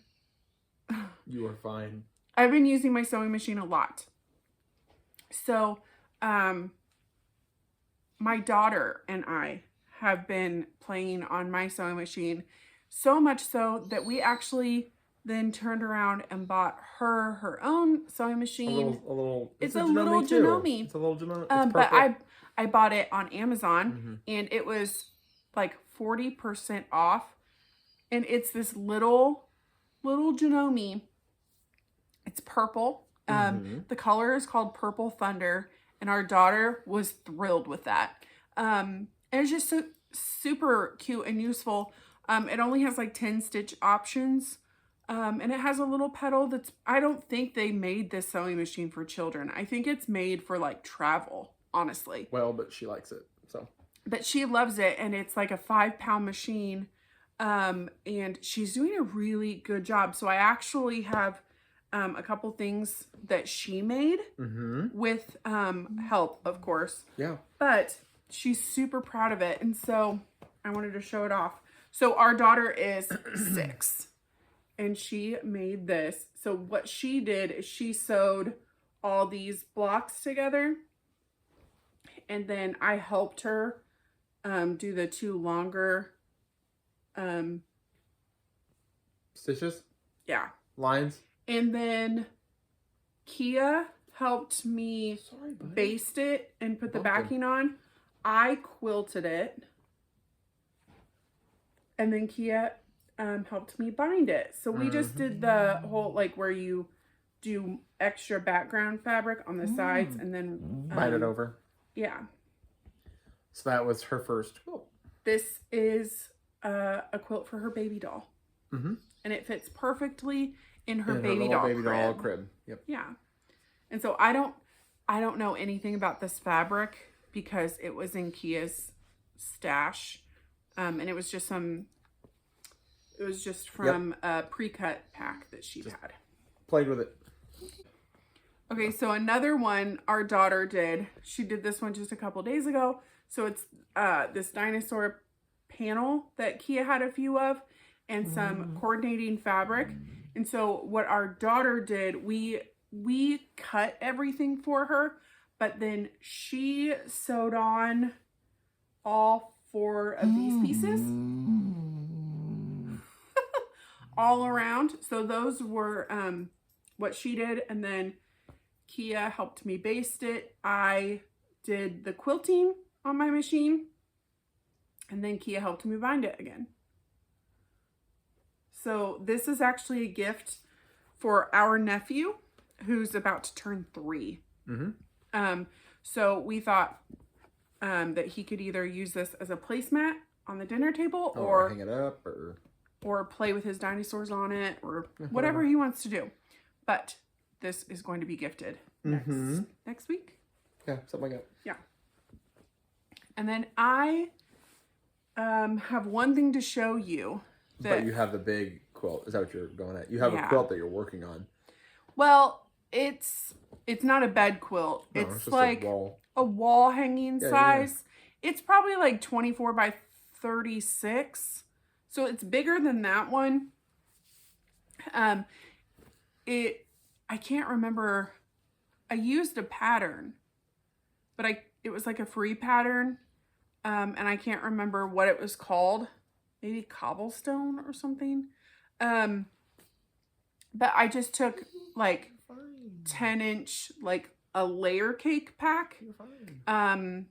You are fine. I've been using my sewing machine a lot. So my daughter and I have been playing on my sewing machine, so much so that we actually then turned around and bought her own sewing machine. It's a little Janome. It's a little Janome. But I bought it on Amazon, and it was like 40% off, and it's this little Janome. It's purple. The color is called Purple Thunder, and our daughter was thrilled with that. And it's just so super cute and useful. It only has like 10 stitch options. And it has a little pedal I don't think they made this sewing machine for children. I think it's made for like travel, honestly. Well, but she likes it, so. But she loves it, and it's like a 5-pound machine. And she's doing a really good job. So I actually have a couple things that she made with help, of course. Yeah. But she's super proud of it, and so I wanted to show it off. So our daughter is 6, and she made this. So what she did is she sewed all these blocks together, and then I helped her do the 2 longer stitches? Yeah. Lines? And then Kia helped me baste it and put the backing on. I quilted it. And then Kia helped me bind it. So we just did the whole, like, where you do extra background fabric on the sides and then bind it over. Yeah. So that was her first quilt. This is a quilt for her baby doll. Mm-hmm. And it fits perfectly in her And baby little doll baby crib. doll crib. Yep. Yeah. And so I don't know anything about this fabric because it was in Kia's stash. And it was just from a pre-cut pack that she had. Played with it. Okay, so another one our daughter did. She did this one just a couple days ago. So it's this dinosaur panel that Kia had a few of and some coordinating fabric. And so what our daughter did, we cut everything for her, but then she sewed on all 4 of these pieces all around. So those were what she did, and then Kia helped me baste it. I did the quilting on my machine, and then Kia helped me bind it again. So this is actually a gift for our nephew who's about to turn 3. Mm-hmm. So we thought that he could either use this as a placemat on the dinner table or hang it up or play with his dinosaurs on it or whatever he wants to do. But this is going to be gifted next week. Yeah, something like that. Yeah. And then I have one thing to show you. But you have the big quilt. Is that what you're going at? You have a quilt that you're working on. Well, it's not a bed quilt. No, it's just like a wall hanging size. Yeah. It's probably like 24 by 36. So it's bigger than that one. I can't remember. I used a pattern, but it was like a free pattern. And I can't remember what it was called. Maybe cobblestone or something. But I just took like 10-inch, like a layer cake pack. And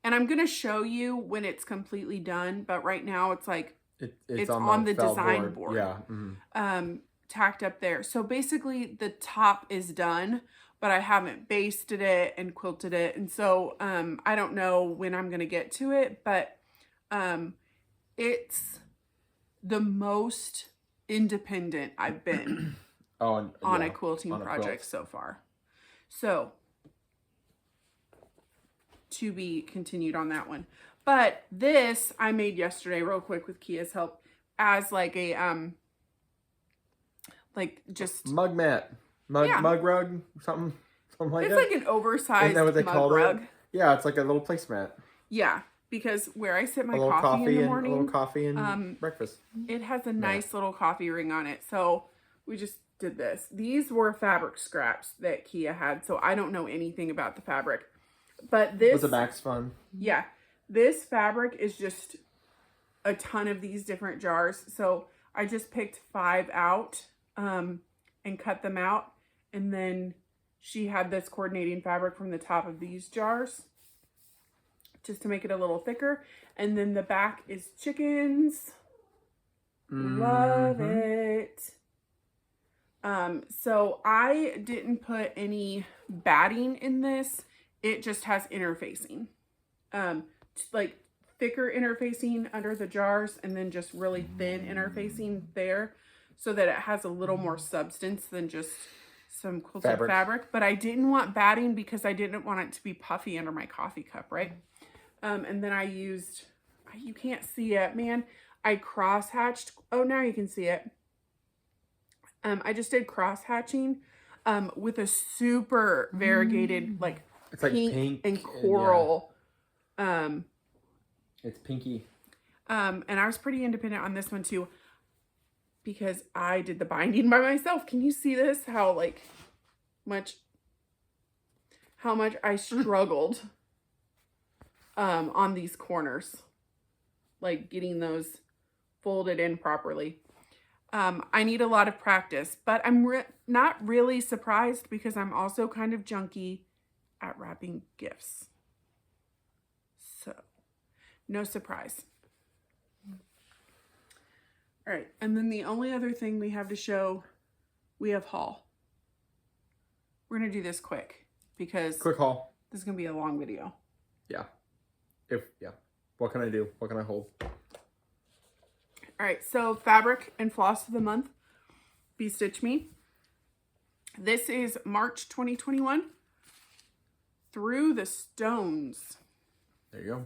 I'm going to show you when it's completely done. But right now it's like, it's on the design board. Yeah. Mm-hmm. Tacked up there. So basically the top is done, but I haven't basted it and quilted it. And so I don't know when I'm going to get to it, but it's the most independent I've been on a quilting project so far. So to be continued on that one. But this I made yesterday real quick with Kia's help as like a like just mug mat. Mug rug, something like that. It's like an oversized Isn't that what they mug rug. it? Yeah, it's like a little placemat. Yeah, because where I sip my coffee in the morning, a little coffee and breakfast. It has a nice little coffee ring on it. So we just did this. These were fabric scraps that Kia had, so I don't know anything about the fabric. But this was the Max fun. Yeah, this fabric is just a ton of these different jars. So I just picked 5 out and cut them out, and then she had this coordinating fabric from the top of these jars just to make it a little thicker. And then the back is chickens. Love it. So I didn't put any batting in this. It just has interfacing. Like thicker interfacing under the jars and then just really thin interfacing there so that it has a little more substance than just some quilted fabric. But I didn't want batting because I didn't want it to be puffy under my coffee cup, right? And then I used, you can't see it, man. I cross hatched. Oh, now you can see it. I just did cross hatching with a super variegated, like, it's like pink and coral. It's pinky. And I was pretty independent on this one too because I did the binding by myself. Can you see this? How much I struggled on these corners, like getting those folded in properly. I need a lot of practice, but I'm not really surprised because I'm also kind of junky at wrapping gifts. So, no surprise. All right, and then the only other thing we have to show, we have haul. We're going to do this quick because quick haul. This is going to be a long video. Yeah. What can I do? What can I hold? All right, so fabric and floss of the month, Be Stitch Me. This is March 2021. Through the Stones. There you go.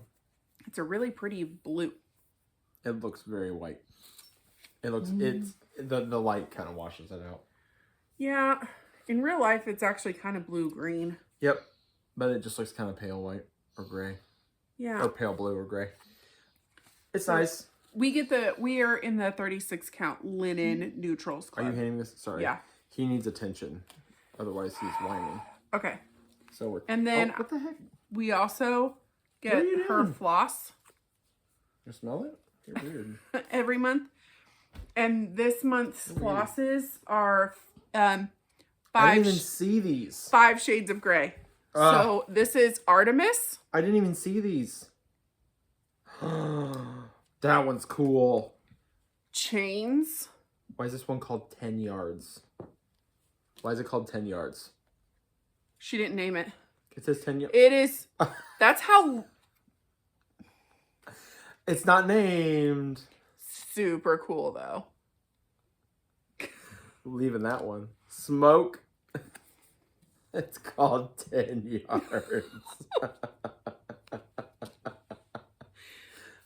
It's a really pretty blue. It looks very white. It looks, it's, the light kind of washes it out. Yeah, in real life, it's actually kind of blue-green. Yep, but it just looks kind of pale white or gray. Yeah. Or pale blue or gray. It's nice. We are in the 36 count linen neutrals club. Are you handing this? Sorry. Yeah. He needs attention. Otherwise, he's whining. Okay. So we're... And then what the heck? we also get her floss. You smell it? You're weird. Every month. And this month's flosses are I didn't even see these. 5 shades of gray. So this is Artemis. I didn't even see these. That one's cool. Chains. Why is this one called 10 yards? Why is it called 10 yards? She didn't name it. It says 10 yards. It is. That's how. It's not named. Super cool, though. Leaving that one. Smoke. It's called 10 yards.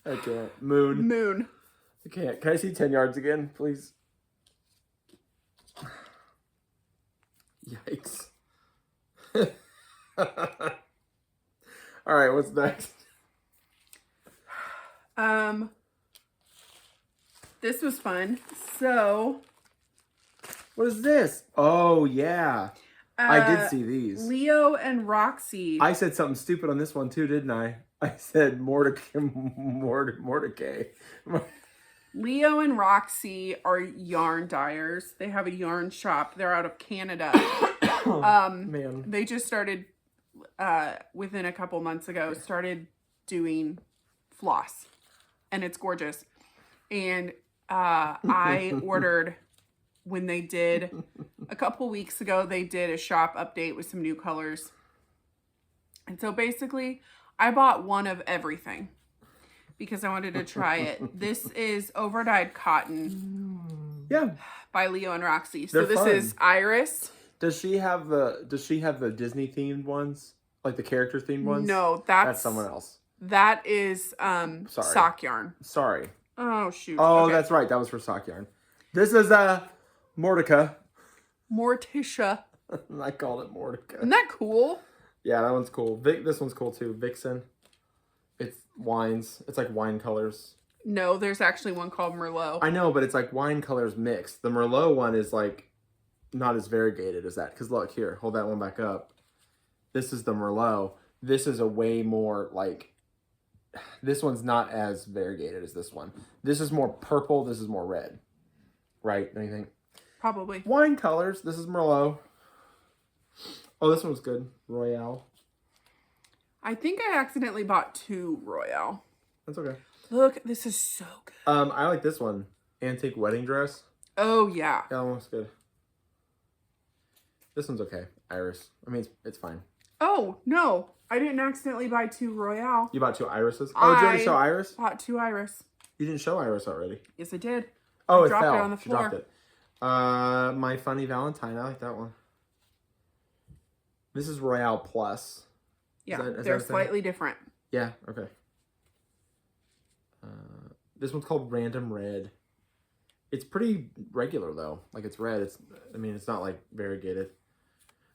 I can't. Moon. I can't. Can I see 10 yards again, please? Yikes. All right, what's next? This was fun. So, what is this? Oh, yeah. I did see these. Leo and Roxy. I said something stupid on this one too, didn't I? I said Mordecai. Leo and Roxy are yarn dyers. They have a yarn shop. They're out of Canada. Man. They just started, within a couple months ago, started doing floss. And it's gorgeous. And I ordered, when they did, a couple weeks ago, they did a shop update with some new colors. And so basically, I bought one of everything because I wanted to try it. This is Overdyed Cotton. Yeah. By Leo and Roxy. So They're this fun. is Iris. Does she have the Disney themed ones? Like the character themed ones? No, that's someone else. That is sock yarn. Sorry. Oh shoot. Oh, okay. That's right. That was for sock yarn. This is Mordecai. Morticia. I called it Mordecai. Isn't that cool? Yeah, that one's cool. This one's cool too. Vixen. It's wines. It's like wine colors. No, there's actually one called Merlot. I know, but it's like wine colors mixed. The Merlot one is like not as variegated as that. Because look, here, hold that one back up. This is the Merlot. This is a way more like, this one's not as variegated as this one. This is more purple. This is more red. Right? Don't you think? Probably. Wine colors. This is Merlot. Oh, this one's good. Royale. I think I accidentally bought 2 Royale. That's okay. Look, this is so good. I like this one. Antique wedding dress. Oh, yeah. Yeah, that one's good. This one's okay. Iris. I mean, it's fine. Oh, no. I didn't accidentally buy 2 Royale. You bought 2 irises? Oh, did you already show Iris? Bought 2 Iris. You didn't show Iris already. Yes, I did. Oh, I it dropped fell. it on the floor. She dropped it. My Funny Valentine. I like that one. This is Royale Plus. Yeah, is they're that slightly different. Yeah, okay. This one's called Random Red. It's pretty regular, though. Like, it's red. It's not, like, variegated.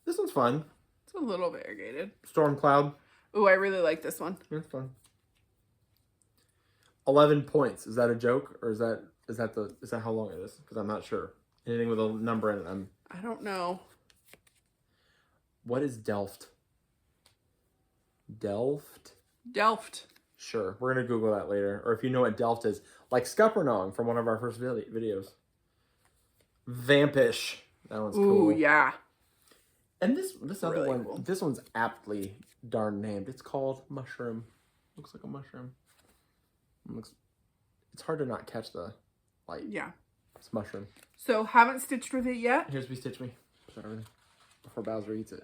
This one's fun. It's a little variegated. Storm Cloud. Ooh, I really like this one. It's fun. 11 points. Is that a joke? Or is that how long it is? Because I'm not sure. Anything with a number in it, I don't know. What is Delft? Delft? Delft. Sure. We're going to Google that later. Or if you know what Delft is. Like Scuppernong from one of our first videos. Vampish. That one's cool. Ooh, yeah. And this other Really one, cool. This one's aptly darn named. It's called Mushroom. Looks like a mushroom. It's hard to not catch the light. Yeah. It's mushroom. So, haven't stitched with it yet. Here's Stitch Me. Sorry. Before Bowser eats it.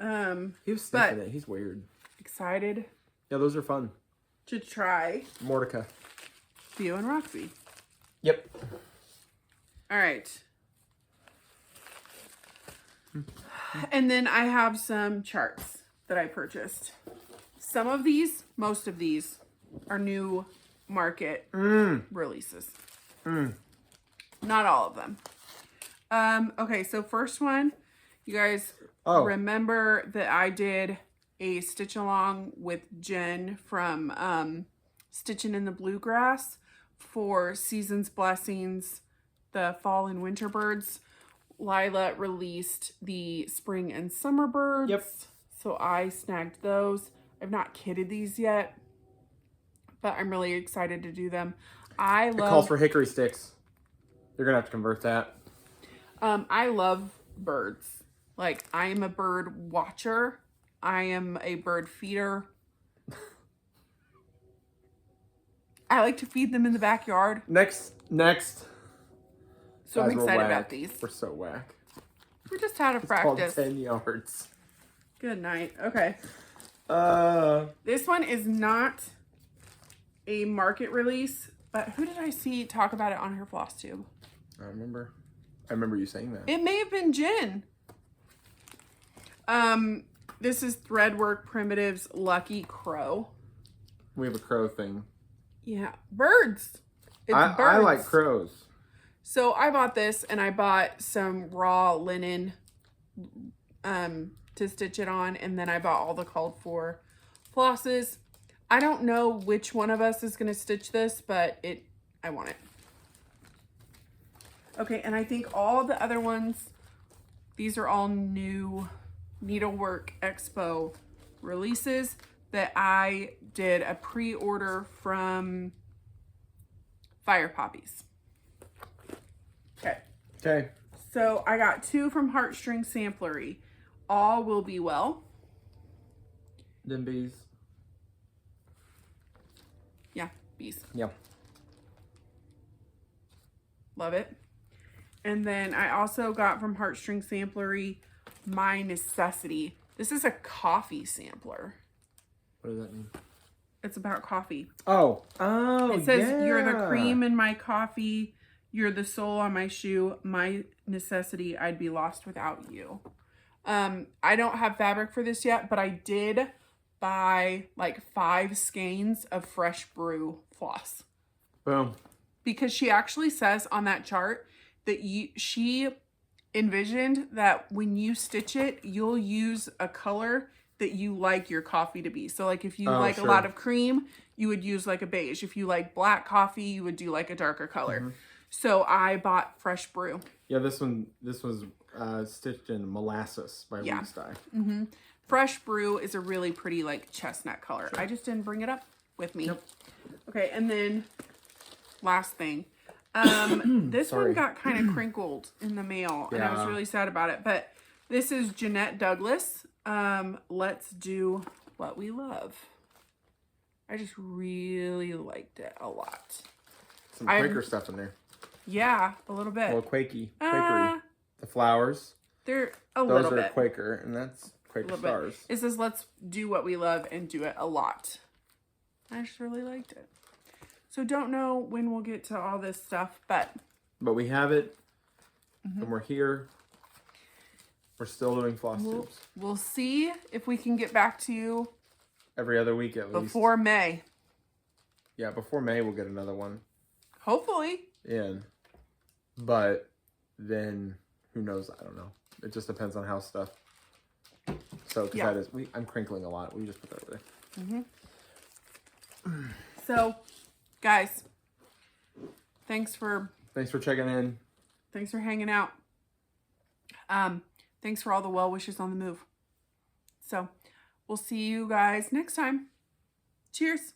He was sniffing it. He's weird. Excited Yeah, those are fun. to try Mordecai. Theo and Roxy. Yep. All right. And then I have some charts that I purchased. Some of these, most of these, are new market releases. Not all of them. Okay, so first one, you guys remember that I did a stitch along with Jen from Stitching in the Bluegrass for Season's Blessings, the fall and winter birds. Lila released the spring and summer birds. Yep. So I snagged those. I've not kitted these yet, but I'm really excited to do them. It calls for hickory sticks. You're gonna have to convert that. I love birds. Like, I am a bird watcher. I am a bird feeder. I like to feed them in the backyard. Next. So Guys, I'm excited about these. We're so whack. We're just out of It's practice. called 10 yards. Good night. Okay. Uh, This one is not a market release, but who did I see talk about it on her Flosstube? I remember you saying that. It may have been Jen. This is Threadwork Primitives Lucky Crow. We have a crow thing. Yeah, birds. It's birds. I like crows. So I bought this, and I bought some raw linen to stitch it on, and then I bought all the called for flosses. I don't know which one of us is going to stitch this, but I want it. Okay, and I think all the other ones, these are all new Needlework Expo releases that I did a pre-order from Fire Poppies. Okay. Okay. So I got 2 from Heartstring Samplery. All will be well. Them bees. Yeah, bees. Yeah. Love it. And then I also got from Heartstring Samplery My Necessity. This is a coffee sampler. What does that mean? It's about coffee. Oh, It says, yeah. "You're the cream in my coffee. You're the sole on my shoe. My necessity. I'd be lost without you." I don't have fabric for this yet, but I did buy like 5 skeins of Fresh Brew floss. Boom. Because she actually says on that chart that she envisioned that when you stitch it, you'll use a color that you like your coffee to be. So like if you like sure. a lot of cream, you would use like a beige. If you like black coffee, you would do like a darker color. So I bought Fresh Brew. Yeah, this was stitched in molasses by Weeks Dye. Fresh Brew is a really pretty like chestnut color. Sure. I just didn't bring it up with me. Nope. Okay, and then last thing. This one got kind of crinkled in the mail, and I was really sad about it. But this is Jeanette Douglas. Let's Do What We Love. I just really liked it a lot. Some Quaker stuff in there. Yeah, a little bit. Well, Quakery. The flowers. They're a little bit. Those are Quaker, and that's Quaker stars. It says, "Let's do what we love and do it a lot." I just really liked it. So don't know when we'll get to all this stuff, but we have it, and we're here. We're still doing Flosstubes. We'll see if we can get back to you every other week at least. Before May. Yeah, before May we'll get another one. Hopefully. In. But then, who knows? I don't know. It just depends on how stuff. So, because I'm crinkling a lot. We just put that over there. So, guys, thanks for checking in. Thanks for hanging out. Thanks for all the well wishes on the move. So, we'll see you guys next time. Cheers.